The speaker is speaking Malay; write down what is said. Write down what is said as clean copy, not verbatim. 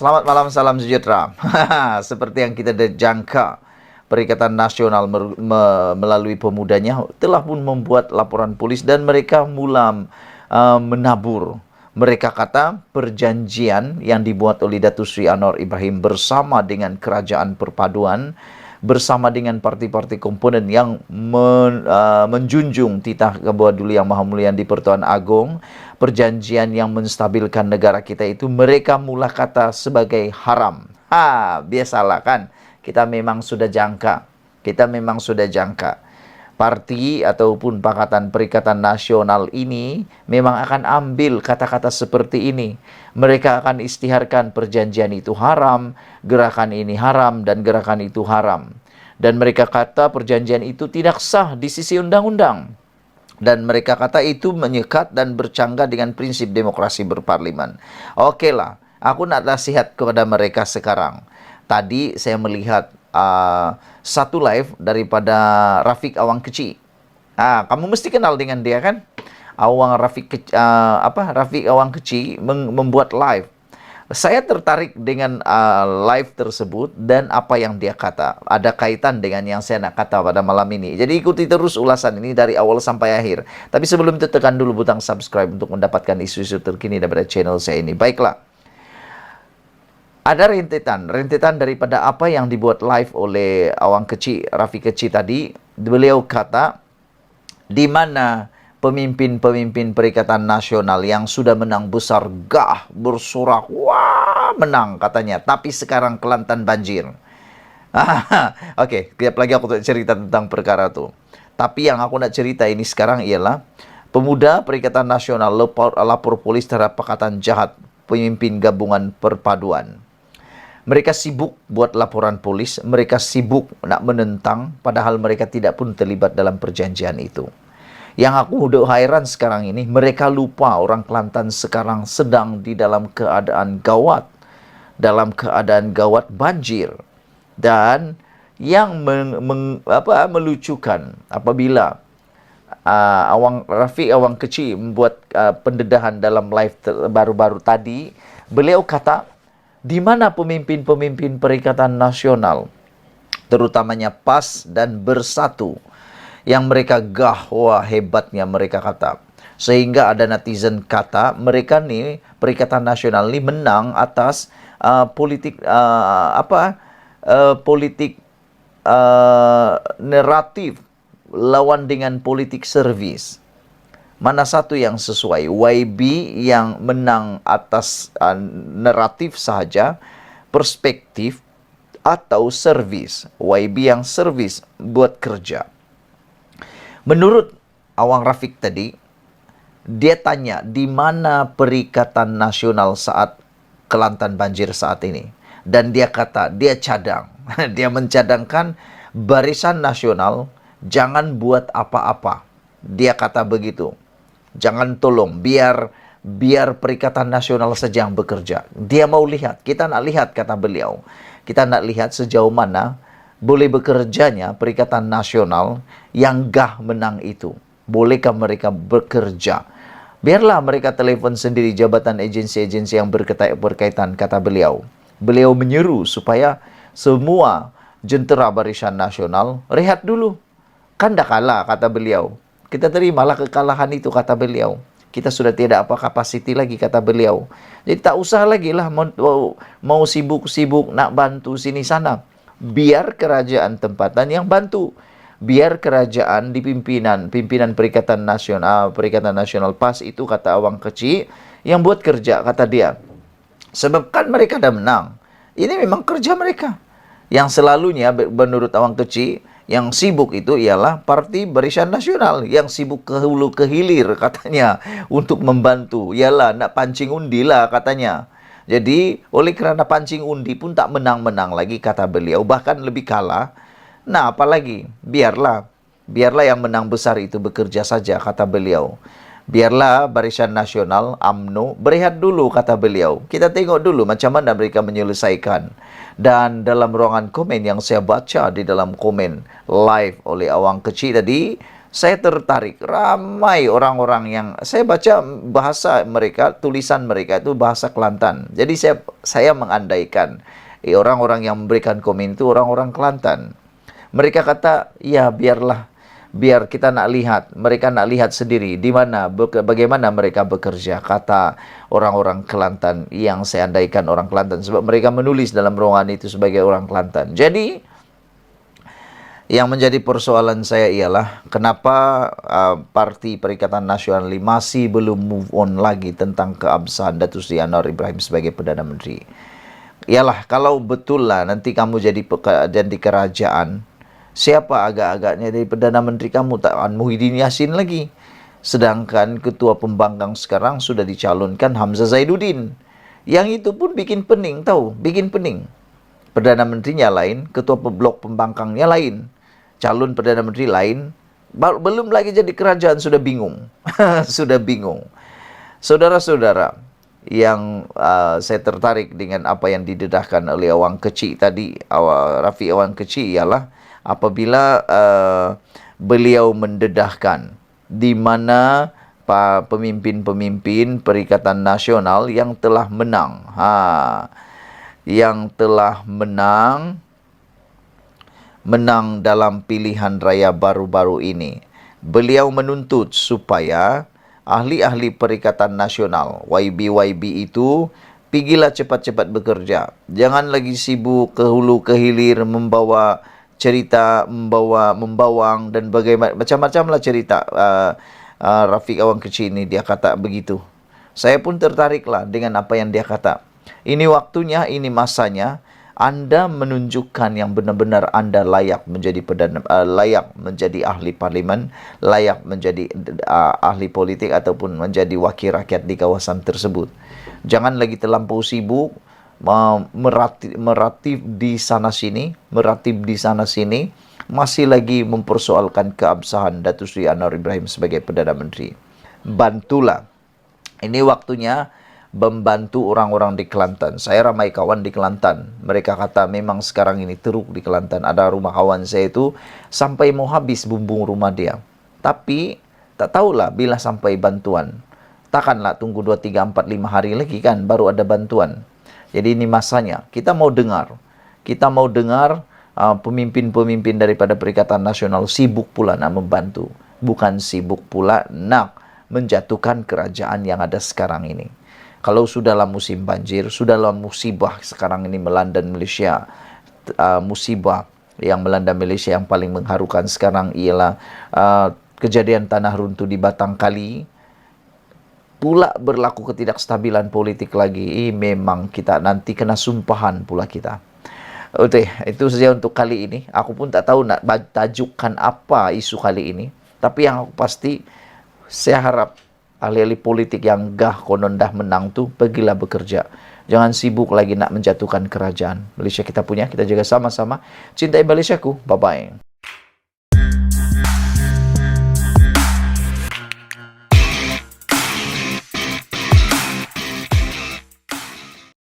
Selamat malam, salam sejahtera. Seperti yang kita jangka, Perikatan Nasional melalui pemudanya telah pun membuat laporan polis dan mereka mula menabur. Mereka kata perjanjian yang dibuat oleh Datuk Seri Anwar Ibrahim bersama dengan Kerajaan Perpaduan, bersama dengan parti-parti komponen yang menjunjung titah kepedulian Yang Maha Mulia di Pertuan Agong, perjanjian yang menstabilkan negara kita itu mereka mula kata sebagai haram. Biasalah kan, kita memang sudah jangka. Parti ataupun Pakatan Perikatan Nasional ini memang akan ambil kata-kata seperti ini. Mereka akan istiharkan perjanjian itu haram, gerakan ini haram, dan gerakan itu haram. Dan mereka kata perjanjian itu tidak sah di sisi undang-undang. Dan mereka kata itu menyekat dan bercanggah dengan prinsip demokrasi berparlimen. Oke lah, aku nak nasihat kepada mereka sekarang. Tadi saya melihat satu live daripada Rafiq Awang Kecil. Kamu mesti kenal dengan dia kan? Rafiq Awang Kecil membuat live. Saya tertarik dengan live tersebut dan apa yang dia kata. Ada kaitan dengan yang saya nak kata pada malam ini. Jadi ikuti terus ulasan ini dari awal sampai akhir. Tapi sebelum itu tekan dulu butang subscribe untuk mendapatkan isu-isu terkini daripada channel saya ini. Baiklah. Ada rentetan daripada apa yang dibuat live oleh Awang Kecil, Rafiq Kecil tadi. Beliau kata, di mana pemimpin-pemimpin Perikatan Nasional yang sudah menang besar, bersorak, wah menang katanya. Tapi sekarang Kelantan banjir. Oke, kejap lagi aku cerita tentang perkara itu. Tapi yang aku nak cerita ini sekarang ialah, pemuda Perikatan Nasional lapor polis terhadap perkataan jahat pemimpin gabungan perpaduan. Mereka sibuk buat laporan polis, mereka sibuk nak menentang, padahal mereka tidak pun terlibat dalam perjanjian itu. Yang aku udah hairan sekarang ini, mereka lupa orang Kelantan sekarang sedang di dalam keadaan gawat. Dalam keadaan gawat banjir. Dan yang melucukan apabila Rafiq Awang Kecil membuat pendedahan dalam live baru-baru tadi, beliau kata, di mana pemimpin-pemimpin Perikatan Nasional, terutamanya PAS dan Bersatu, yang mereka wah hebatnya mereka kata. Sehingga ada netizen kata, mereka nih, Perikatan Nasional ini menang atas politik naratif lawan dengan politik servis. Mana satu yang sesuai? YB yang menang atas naratif sahaja, perspektif, atau servis? YB yang servis buat kerja. Menurut Awang Rafiq tadi, dia tanya di mana Perikatan Nasional saat Kelantan banjir saat ini. Dan dia kata, dia cadang. Dia mencadangkan Barisan Nasional jangan buat apa-apa. Dia kata begitu. Jangan tolong, biar Perikatan Nasional saja yang bekerja. Dia mau lihat, kita nak lihat kata beliau. Kita nak lihat sejauh mana boleh bekerjanya Perikatan Nasional yang menang itu. Bolehkah mereka bekerja? Biarlah mereka telefon sendiri jabatan agensi-agensi yang berkaitan, kata beliau. Beliau menyeru supaya semua jentera Barisan Nasional rehat dulu. Kan dah kalah, kata beliau. Kita terimalah kekalahan itu, kata beliau. Kita sudah tidak apa kapasiti lagi, kata beliau. Jadi tak usah lagi lah mau sibuk-sibuk nak bantu sini sana. Biar kerajaan tempatan yang bantu. Biar kerajaan di pimpinan Perikatan Nasional PAS itu, kata Awang Kecil, yang buat kerja, kata dia. Sebab kan mereka dah menang. Ini memang kerja mereka. Yang selalunya menurut Awang Kecil, yang sibuk itu ialah Parti Barisan Nasional. Yang sibuk ke hulu ke hilir katanya untuk membantu. Ialah nak pancing undi lah katanya. Jadi oleh kerana pancing undi pun tak menang-menang lagi, kata beliau. Bahkan lebih kalah. Nah apalagi biarlah yang menang besar itu bekerja saja, kata beliau. Biarlah Barisan Nasional, UMNO, berehat dulu, kata beliau. Kita tengok dulu macam mana mereka menyelesaikan. Dan dalam ruangan komen yang saya baca di dalam komen live oleh Awang Kecil tadi, saya tertarik. Ramai orang-orang yang saya baca bahasa mereka, tulisan mereka itu bahasa Kelantan. Jadi saya mengandaikan orang-orang yang memberikan komen itu orang-orang Kelantan. Mereka kata, ya biarlah, biar kita nak lihat, mereka nak lihat sendiri di mana, bagaimana mereka bekerja, kata orang-orang Kelantan yang saya andaikan orang Kelantan, sebab mereka menulis dalam ruangan itu sebagai orang Kelantan. Jadi yang menjadi persoalan saya ialah kenapa Parti Perikatan Nasional ini masih belum move on lagi tentang keabsahan Datuk Seri Anwar Ibrahim sebagai Perdana Menteri. Ialah kalau betul lah nanti kamu jadi kerajaan, siapa agak-agaknya dari Perdana Menteri kamu? Tak Muhyiddin Yassin lagi. Sedangkan ketua pembangkang sekarang sudah dicalonkan Hamzah Zainuddin. Yang itu pun bikin pening tahu, bikin pening. Perdana Menterinya lain, ketua blok pembangkangnya lain. Calon Perdana Menteri lain, belum lagi jadi kerajaan sudah bingung. Sudah bingung. Saudara-saudara, yang saya tertarik dengan apa yang didedahkan oleh Awang Kecil tadi, Rafiq Awang Kecil ialah apabila beliau mendedahkan di mana pemimpin-pemimpin Perikatan Nasional yang telah menang. Yang telah menang dalam pilihan raya baru-baru ini. Beliau menuntut supaya ahli-ahli Perikatan Nasional, YB itu, pergilah cepat-cepat bekerja. Jangan lagi sibuk ke hulu ke hilir membawa cerita, membawang dan bagaimana, macam-macam lah cerita. Rafiq Awang Kecil ini dia kata begitu. Saya pun tertariklah dengan apa yang dia kata. Ini waktunya, ini masanya. Anda menunjukkan yang benar-benar Anda layak menjadi layak menjadi ahli parlimen, layak menjadi ahli politik ataupun menjadi wakil rakyat di kawasan tersebut. Jangan lagi terlampau sibuk meratib di sana sini, masih lagi mempersoalkan keabsahan Datuk Seri Anwar Ibrahim sebagai Perdana Menteri. Bantulah. Ini waktunya membantu orang-orang di Kelantan. Saya ramai kawan di Kelantan. Mereka kata memang sekarang ini teruk di Kelantan. Ada rumah kawan saya itu sampai mau habis bumbung rumah dia. Tapi tak tahulah bila sampai bantuan. Takkanlah tunggu 2, 3, 4, 5 hari lagi kan baru ada bantuan. Jadi ini masanya. Kita mau dengar pemimpin-pemimpin daripada Perikatan Nasional sibuk pula nak membantu. Bukan sibuk pula nak menjatuhkan kerajaan yang ada sekarang ini. Kalau sudahlah musim banjir, sudahlah musibah sekarang ini melanda Malaysia. Musibah yang melanda Malaysia yang paling mengharukan sekarang ialah kejadian tanah runtuh di Batang Kali. Pula berlaku ketidakstabilan politik lagi. Memang kita nanti kena sumpahan pula kita. Oke, itu saja untuk kali ini. Aku pun tak tahu nak tajukkan apa isu kali ini. Tapi yang aku pasti, saya harap ahli-ahli politik yang konon dah menang tu, pergilah bekerja. Jangan sibuk lagi nak menjatuhkan kerajaan. Malaysia kita punya, kita jaga sama-sama. Cintai Malaysiaku. Bye-bye.